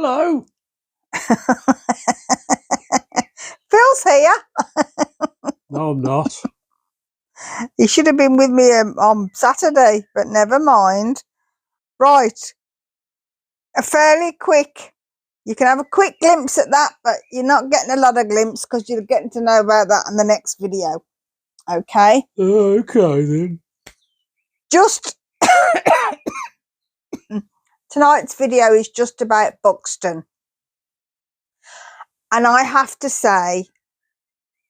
Hello. Phil's here. No, I'm not. He should have been with me on Saturday, but never mind. Right. A fairly quick. You can have a quick glimpse at that, but you're not getting a lot of glimpse because you're getting to know about that in the next video. Okay? Okay, then. Just tonight's video is just about Buxton. And I have to say,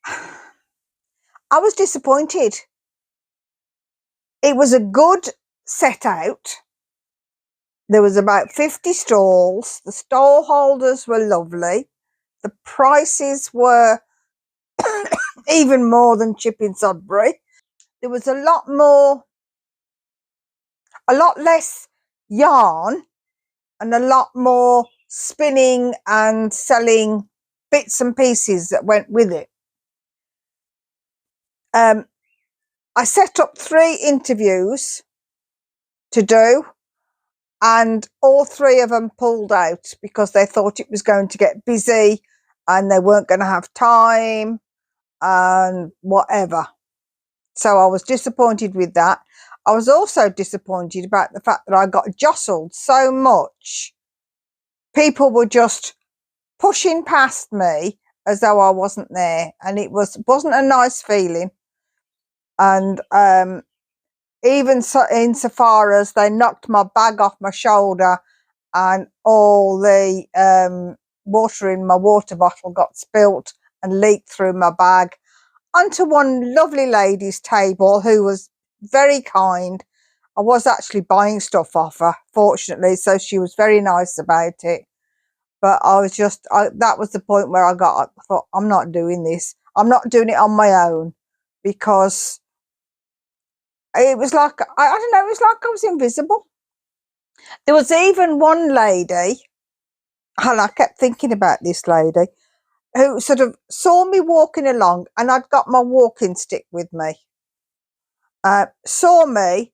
I was disappointed. It was a good set out. There was about 50 stalls. The stall holders were lovely. The prices were even more than Chipping Sodbury. There was a lot less yarn and a lot more spinning and selling bits and pieces that went with it. I set up 3 interviews to do, and all 3 of them pulled out because they thought it was going to get busy and they weren't going to have time and whatever. So I was disappointed with that. I was also disappointed about the fact that I got jostled so much. People were just pushing past me as though I wasn't there, and it wasn't a nice feeling. And even so, insofar as they knocked my bag off my shoulder and all the water in my water bottle got spilt and leaked through my bag onto one lovely lady's table who was very kind. I was actually buying stuff off her, fortunately, so she was very nice about it. But I was just, that was the point where I thought, I'm not doing this. I'm not doing it on my own, because it was like, I don't know, it was like I was invisible. There was even one lady, and I kept thinking about this lady, who sort of saw me walking along, and I'd got my walking stick with me. Saw me,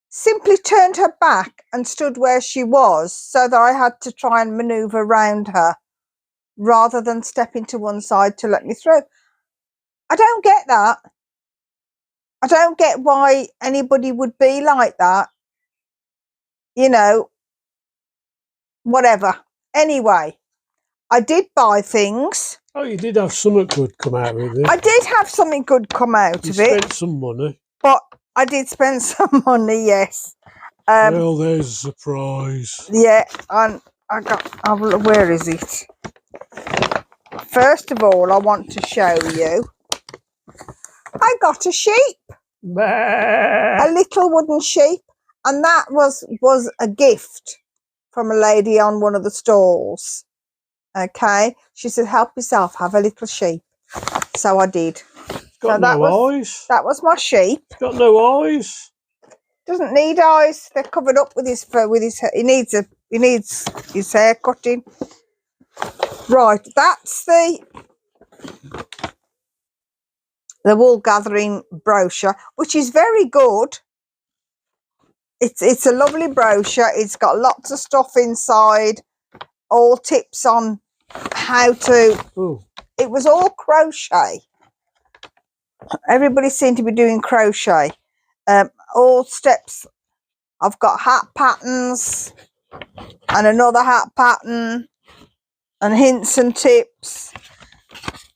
simply turned her back and stood where she was, so that I had to try and manoeuvre around her rather than stepping to one side to let me through. I don't get that. I don't get why anybody would be like that. You know, whatever. Anyway, I did buy things. Oh, you did have something good come out of it. I did have something good come out of it. You spent some money. But I did spend some money, yes. Well, there's a surprise. Yeah, and where is it? First of all, I want to show you. I got a sheep. Bah. A little wooden sheep. And that was a gift from a lady on one of the stalls. Okay. She said, help yourself, have a little sheep. So I did. Got no eyes. That was my sheep. Got no eyes. Doesn't need eyes. They're covered up with his fur. He needs his hair cutting. Right, that's the wool gathering brochure, which is very good. It's a lovely brochure. It's got lots of stuff inside, all tips on how to. Ooh. It was all crochet. Everybody seemed to be doing crochet. All steps. I've got hat patterns and another hat pattern and hints and tips.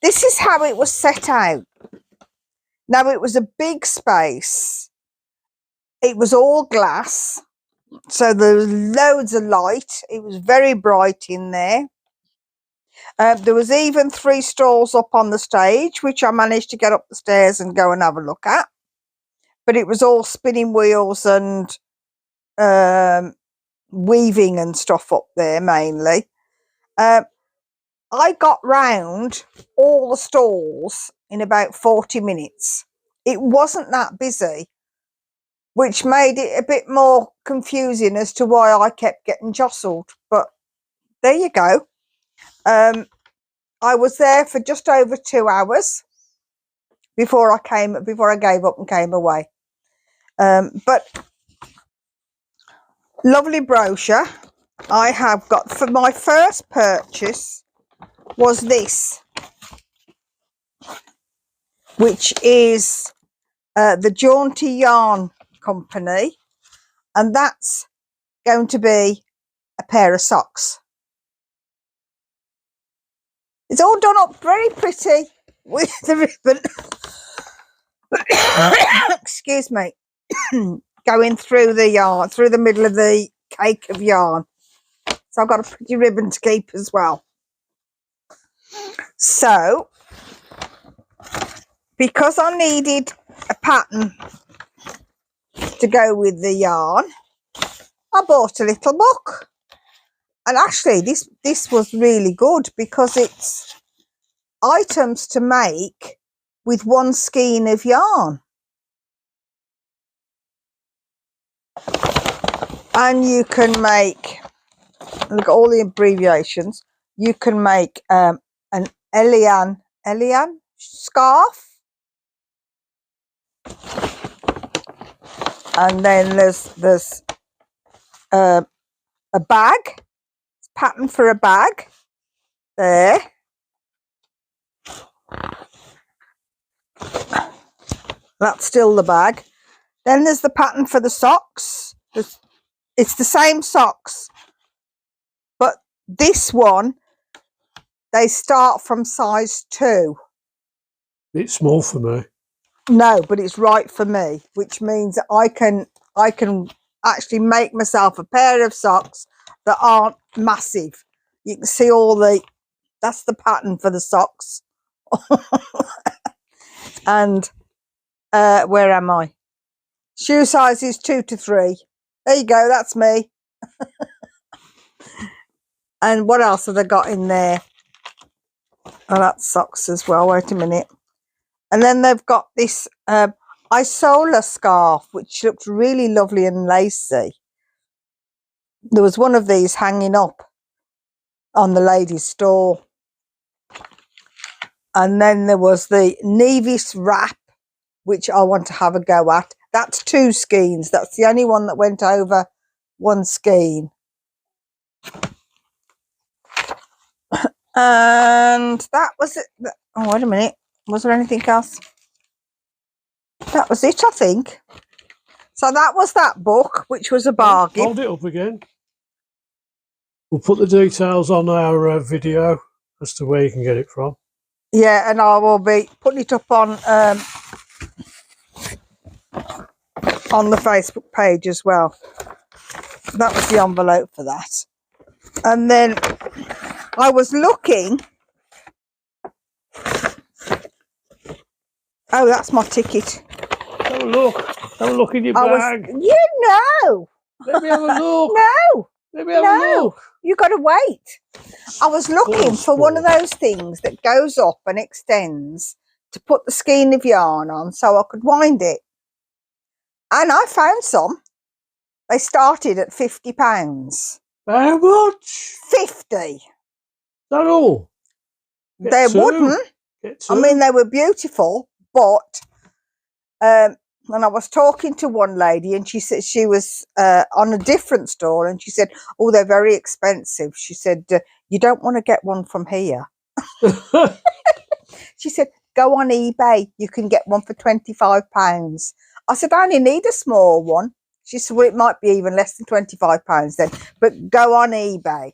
This is how it was set out. Now, it was a big space. It was all glass, so there was loads of light. It was very bright in there. There was even 3 stalls up on the stage, which I managed to get up the stairs and go and have a look at. But it was all spinning wheels and weaving and stuff up there mainly. I got round all the stalls in about 40 minutes. It wasn't that busy, which made it a bit more confusing as to why I kept getting jostled. But there you go. I was there for just over 2 hours before I gave up and came away. But lovely brochure. I have got, for my first purchase was this, which is the Jaunty Yarn Company, and that's going to be a pair of socks. It's all done up very pretty with the ribbon. Excuse me. Going through the yarn, through the middle of the cake of yarn. So I've got a pretty ribbon to keep as well. So, because I needed a pattern to go with the yarn, I bought a little book. And actually, this was really good because it's items to make with one skein of yarn. And you can make, look at all the abbreviations, you can make an Elian scarf. And then there's a bag, pattern for a bag there. That's still the bag. Then there's the pattern for the socks. It's the same socks, but this one, they start from size 2. It's small for me. No, but it's right for me, which means that I can actually make myself a pair of socks that aren't massive. You can see all that's the pattern for the socks. And where am I? Shoe size is 2 to 3. There you go, that's me. And what else have they got in there? Oh, that's socks as well. Wait a minute. And then they've got this Isola scarf, which looks really lovely and lacy. There was one of these hanging up on the ladies' store. And then there was the Nevis wrap, which I want to have a go at. That's 2 skeins. That's the only one that went over 1 skein. And that was it. Oh, wait a minute. Was there anything else? That was it, I think. So that was that book, which was a bargain. Hold it up again. We'll put the details on our video as to where you can get it from. Yeah, and I will be putting it up on the Facebook page as well. That was the envelope for that. And then I was looking. Oh, that's my ticket. Have a look. Have a look in your bag. Let me have a look. No. Let me have a look. You got to wait. I was looking for one of those things that goes up and extends to put the skein of yarn on so I could wind it. And I found some. They started at £50. How much? 50. Is that all? They wouldn't. I mean, they were beautiful, but when I was talking to one lady, and she said she was on a different store, and she said, "Oh, they're very expensive." She said, "You don't want to get one from here." She said, "Go on eBay. You can get one for £25." I said, "I only need a small one." She said, "Well, it might be even less than £25 then, but go on eBay."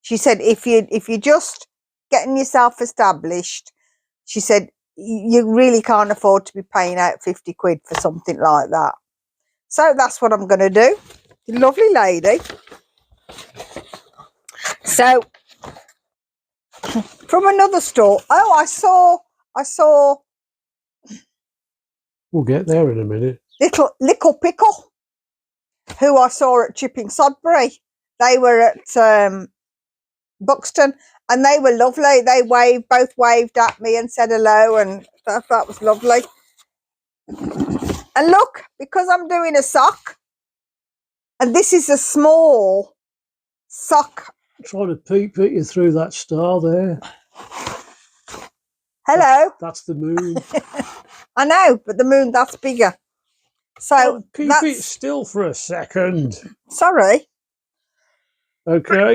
She said, if you're just getting yourself established, she said, you really can't afford to be paying out 50 quid for something like that. So that's what I'm going to do. Lovely lady. So from another store, oh, I saw. We'll get there in a minute. Little Pickle, who I saw at Chipping Sodbury. They were at Buxton, and they were lovely. They both waved at me and said hello, and that was lovely. And look, because I'm doing a sock, and this is a small sock. Trying to peek you through that star there. Hello. That's the moon. I know, but the moon, that's bigger. So keep it still for a second. Sorry. Okay.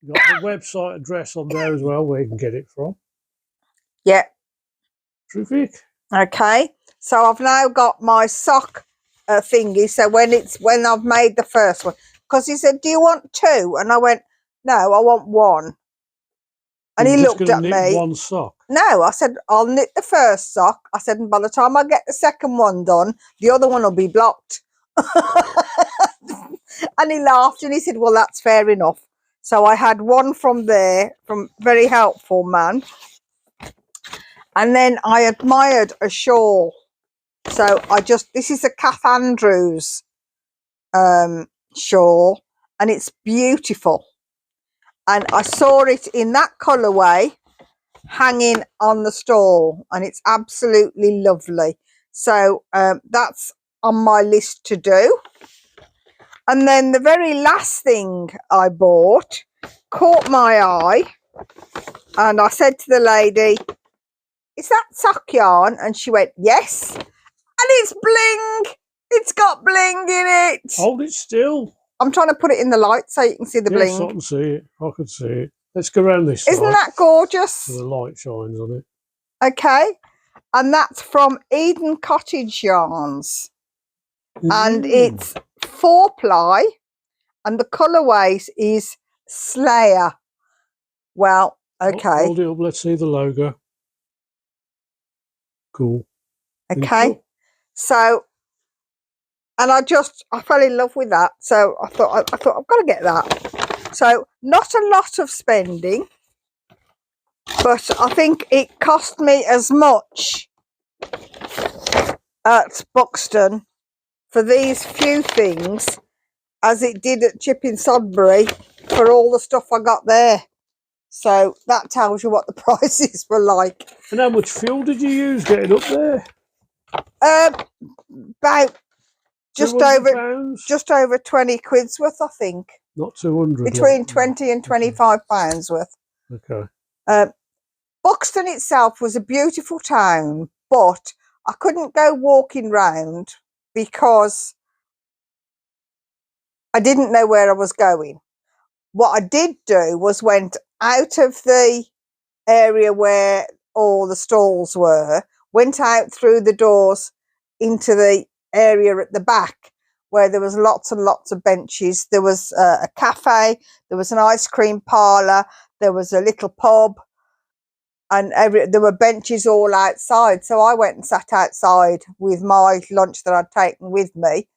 You've got the website address on there as well where you can get it from. Yeah. Terrific. Okay. So I've now got my sock thingy. So when I've made the first one, because he said, "Do you want two?" And I went, "No, I want one." And You're he just looked going at to knit me. one sock. No, I said, "I'll knit the first sock." I said, "And by the time I get the second one done, the other one will be blocked." And he laughed and he said, "Well, that's fair enough." So I had one from there, from very helpful man. And then I admired a shawl. So this is a Kath Andrews shawl, and it's beautiful. And I saw it in that colourway hanging on the stall, and it's absolutely lovely. So that's on my list to do. And then the very last thing I bought caught my eye, and I said to the lady, "Is that sock yarn?" And she went, "Yes." And it's bling. It's got bling in it. Hold it still. I'm trying to put it in the light so you can see the bling. Yes, I can see it. I can see it. Let's go around this side. Isn't that gorgeous? So the light shines on it. Okay. And that's from Eden Cottage Yarns. And it's 4-ply. And the colourways is Slayer. Well, okay. Hold it up. Let's see the logo. Cool. Okay. So, and I fell in love with that. So I thought I've got to get that. So not a lot of spending, but I think it cost me as much at Buxton for these few things as it did at Chipping Sodbury for all the stuff I got there. So that tells you what the prices were like. And how much fuel did you use getting up there? About just over 20 quid's worth, I think. Not 200. Between 20 and 25 pounds worth. Okay. Boxton itself was a beautiful town, but I couldn't go walking round because I didn't know where I was going. What I did do was went out of the area where all the stalls were, went out through the doors into the area at the back where there was lots and lots of benches. There was a cafe, there was an ice cream parlour, there was a little pub, and there were benches all outside. So I went and sat outside with my lunch that I'd taken with me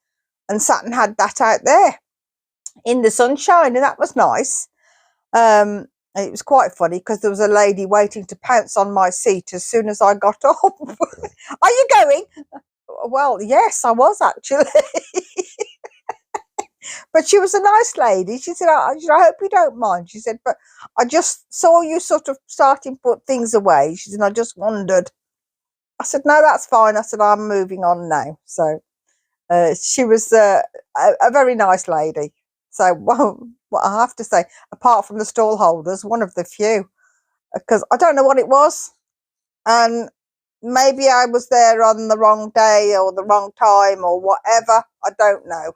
and sat and had that out there in the sunshine, and that was nice. It was quite funny because there was a lady waiting to pounce on my seat as soon as I got up. "Are you going?" Well, yes, I was actually. But she was a nice lady. She said, I hope you don't mind. She said, "But I just saw you sort of starting to put things away." She said, "I just wondered." I said, "No, that's fine." I said, "I'm moving on now." So she was a very nice lady. So, well, I have to say, apart from the stall holders, one of the few, because I don't know what it was. And maybe I was there on the wrong day or the wrong time or whatever. I don't know.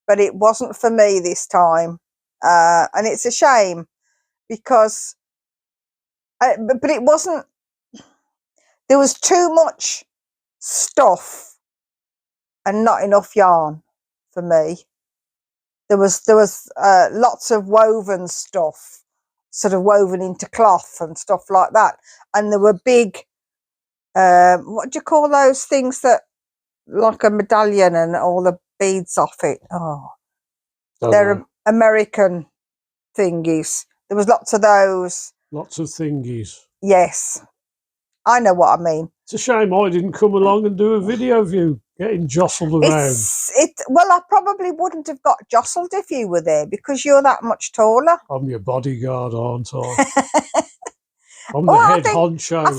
But it wasn't for me this time. And it's a shame because, but it wasn't, there was too much stuff and not enough yarn for me. There was lots of woven stuff, sort of woven into cloth and stuff like that. And there were big, what do you call those things that, like a medallion and all the beads off it? Oh, they're American thingies. There was lots of those. Lots of thingies. Yes, I know what I mean. It's a shame I didn't come along and do a video of you getting jostled around. Well, I probably wouldn't have got jostled if you were there because you're that much taller. I'm your bodyguard, aren't I? I'm the head honcho. I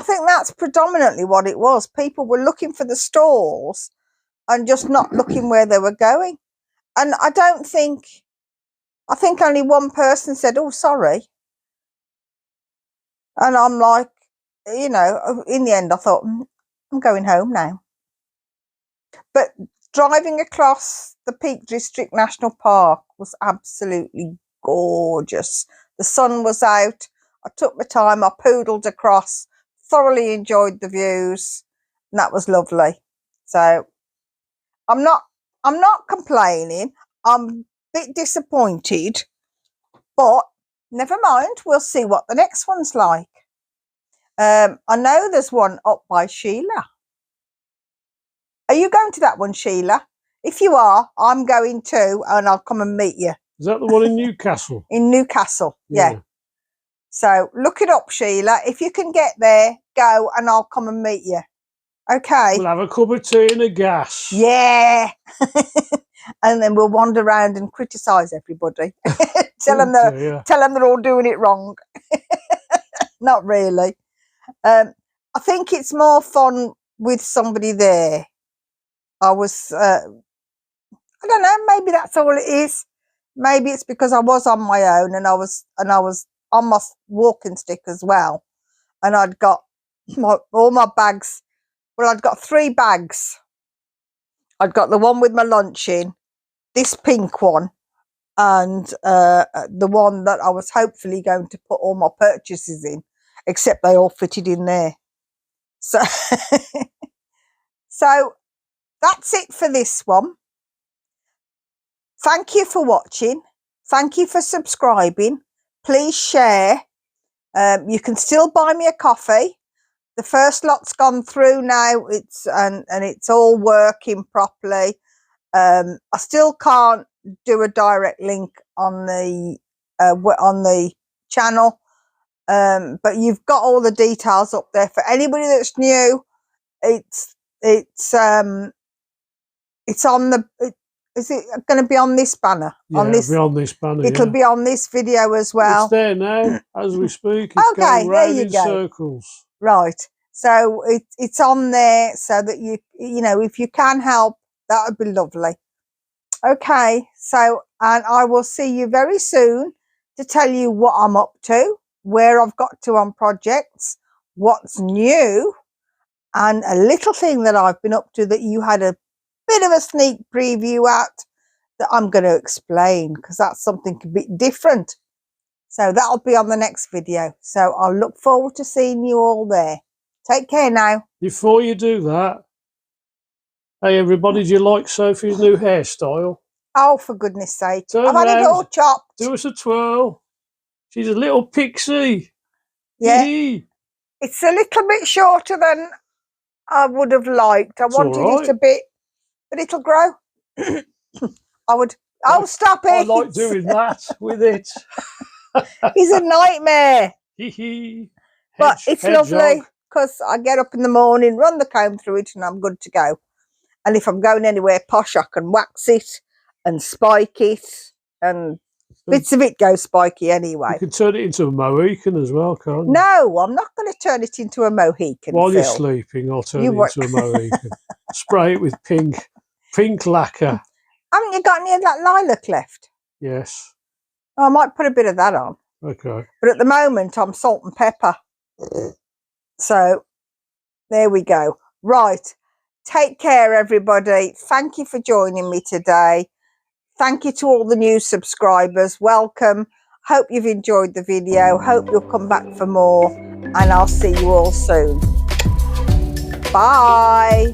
think that's predominantly what it was. People were looking for the stalls and just not looking where they were going. And I think only one person said, "Oh, sorry." And I'm like, in the end, I thought, I'm going home now. But driving across the Peak District National Park was absolutely gorgeous. The sun was out. I took my time. I poodled across, thoroughly enjoyed the views, and that was lovely. So I'm not complaining. I'm a bit disappointed, but never mind. We'll see what the next one's like. I know there's one up by Sheila. Are you going to that one, Sheila? If you are, I'm going too, and I'll come and meet you. Is that the one in Newcastle? In Newcastle, yeah. So look it up, Sheila. If you can get there, go, and I'll come and meet you. Okay. We'll have a cup of tea and a gas. Yeah. And then we'll wander around and criticise everybody. tell them they're all doing it wrong. Not really. I think it's more fun with somebody there. I don't know, maybe that's all it is. Maybe it's because I was on my own and I was on my walking stick as well. And I'd got all my bags. Well, I'd got 3 bags. I'd got the one with my lunch in, this pink one, and the one that I was hopefully going to put all my purchases in, except they all fitted in there. So, so that's it for this one. Thank you for watching. Thank you for subscribing. Please share. You can still buy me a coffee. The first lot's gone through now. It's all working properly. I still can't do a direct link on the channel, but you've got all the details up there for anybody that's new. It's on the. Is it going to be on this banner? Yeah, it'll be on this banner. It'll be on this video as well. It's there now, as we speak. It's going round in circles. Right. So it's on there so that you know, if you can help, that would be lovely. Okay. So, and I will see you very soon to tell you what I'm up to, where I've got to on projects, what's new, and a little thing that I've been up to that you had a bit of a sneak preview at that I'm going to explain, because that's something a bit different. So that'll be on the next video. So I'll look forward to seeing you all there. Take care now. Before you do that, hey everybody, do you like Sophie's new hairstyle? Oh, for goodness sake. I've had it all chopped. Do us a twirl. She's a little pixie. Yeah. It's a little bit shorter than I would have liked. I wanted it a bit, but it'll grow. I would. Oh, stop it. I like doing that with it. He's a nightmare. But it's lovely because I get up in the morning, run the comb through it, and I'm good to go. And if I'm going anywhere posh, I can wax it and spike it, and bits of it go spiky anyway. You can turn it into a Mohican as well, can't you? No, I'm not going to turn it into a Mohican. While you're sleeping, I'll turn it into a Mohican. Spray it with pink lacquer. Haven't you got any of that lilac left? Yes. Oh, I might put a bit of that on. Okay. But at the moment, I'm salt and pepper. So, there we go. Right. Take care, everybody. Thank you for joining me today. Thank you to all the new subscribers. Welcome. Hope you've enjoyed the video. Hope you'll come back for more. And I'll see you all soon. Bye.